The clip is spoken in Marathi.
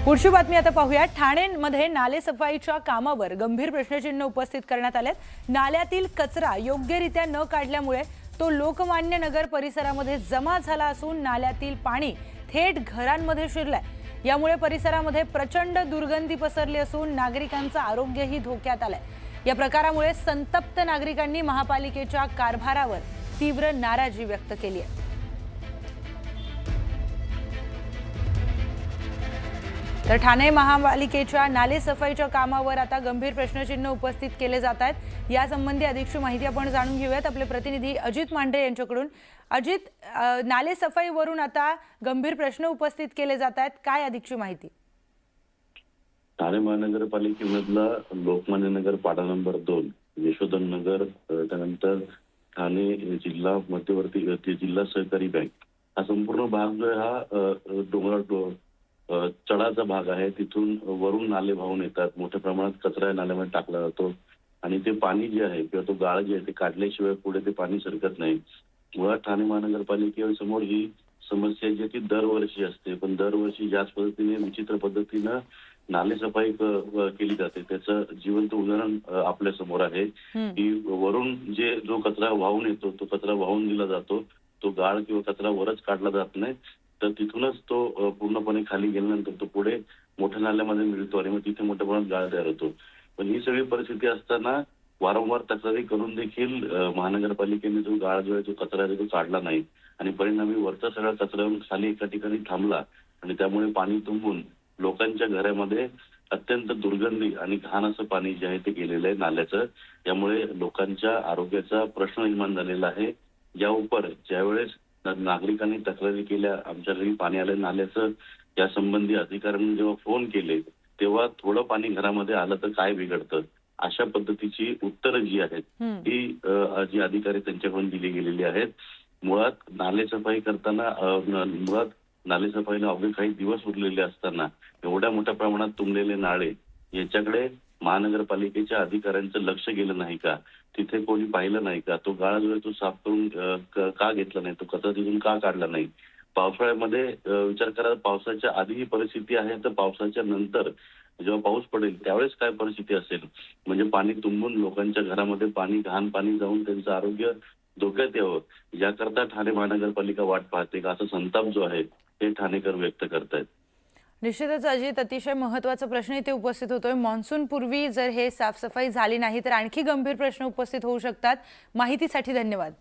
पुढची बातमी आता पाहूया। ठाणेमध्ये नाले सफाईच्या कामावर गंभीर प्रश्नचिन्ह उपस्थित करण्यात आले। नाल्यातील कचरा योग्यरित्या न काढल्यामुळे तो लोकमान्य नगर परिसरामध्ये जमा झाला असून नाल्यातील पाणी थेट घरांमध्ये शिरलंय। यामुळे परिसरामध्ये प्रचंड दुर्गंधी पसरली असून नागरिकांचं आरोग्यही धोक्यात आलंय। या प्रकारामुळे संतप्त नागरिकांनी महापालिकेच्या कारभारावर तीव्र नाराजी व्यक्त केली आहे। तर ठाणे महापालिकेच्या नाले सफाईच्या कामावर आता गंभीर प्रश्नचिन्ह उपस्थित केले जात आहेत। यासंबंधी अधिकची माहिती आपण जाणून घेऊयात आपले प्रतिनिधी अजित मांढरे यांच्याकडून। अजित, नाले सफाईवरून आता गंभीर प्रश्न उपस्थित केले जात आहेत, काय अधिकची माहिती? ठाणे महानगरपालिकेमधला लोकमान्य नगर पाडा नंबर 2, यशोधन नगर, त्यानंतर ठाणे जिल्हा मध्यवर्ती जिल्हा सहकारी बँक, हा संपूर्ण भाग जो हा डोंगराळ चढाचा भाग आहे। तिथून वरून नाले वाहून येतात, मोठ्या प्रमाणात कचरा नाल्यामध्ये टाकला जातो आणि ते पाणी जे आहे किंवा तो गाळ जे आहे ते काढल्याशिवाय पुढे ते पाणी सरकत नाही। मुळात ठाणे महानगरपालिकेसमोर ही समस्या जी ती दरवर्षी असते, पण दरवर्षी ज्याच पद्धतीने विचित्र पद्धतीनं नाले सफाई केली जाते त्याचं जिवंत उदाहरण आपल्या समोर आहे की वरून जो कचरा वाहून येतो तो कचरा वाहून दिला जातो, तो गाळ किंवा कचरा वरच काढला जात नाही, तर तिथूनच तो पूर्णपणे खाली गेल्यानंतर तो पुढे मोठ्या नाल्यामध्ये मिळतो आणि मग तिथे मोठ्या प्रमाणात गाळ तयार होतो। पण ही सगळी परिस्थिती असताना वारंवार तक्रारी करून देखील महानगरपालिकेने जो गाळ जो आहे तो कचरा आहे तो काढला नाही आणि परिणामी वरचा सगळा कचरा खाली एका ठिकाणी थांबला आणि त्यामुळे पाणी तुंबून लोकांच्या घरामध्ये अत्यंत दुर्गंधी आणि घाण असं पाणी जे आहे ते गेलेलं आहे नाल्याचं। यामुळे लोकांच्या आरोग्याचा प्रश्न निर्माण झालेला आहे। या उपर ज्यावेळेस नागरिकांनी तक्रारी केल्या, आमच्या घरी पाणी आलं नाल्याचं, या संबंधी अधिकाऱ्यांनी जेव्हा फोन केले तेव्हा थोडं पाणी घरामध्ये आलं तर काय बिघडतं, अशा पद्धतीची उत्तरं जी आहेत ती जी अधिकारी त्यांच्याकडून दिली गेलेली आहेत। मुळात नाले सफाई करताना मुळात नाले सफाईला अवघे काही दिवस उरलेले असताना एवढ्या मोठ्या प्रमाणात तुंबलेले नाळे याच्याकडे महानगरपालिकेच्या अधिकाऱ्यांचं लक्ष गेलं नाही का? तिथे कोणी पाहिलं नाही का? तो गाळ जो आहे तो साफ करून का घेतला नाही, तो कचरा तिथून का काढला नाही? पावसाळ्यामध्ये विचार करा, पावसाच्या आधी ही परिस्थिती आहे तर पावसाच्या नंतर जेव्हा पाऊस पडेल त्यावेळेस काय परिस्थिती असेल? म्हणजे पाणी तुंबून लोकांच्या घरामध्ये घाण पाणी जाऊन त्यांचं आरोग्य धोक्यात यावं याकरता ठाणे महानगरपालिका वाट पाहते का, असा संताप जो आहे ते ठाणेकर व्यक्त करतायत। निश्चितच अजित, अतिशय महत्त्वाचा प्रश्न इथे उपस्थित होतोय। मान्सून पूर्वी जर हे साफसफाई झाली नाही तर आणखी गंभीर प्रश्न उपस्थित होऊ शकतात। माहितीसाठी धन्यवाद।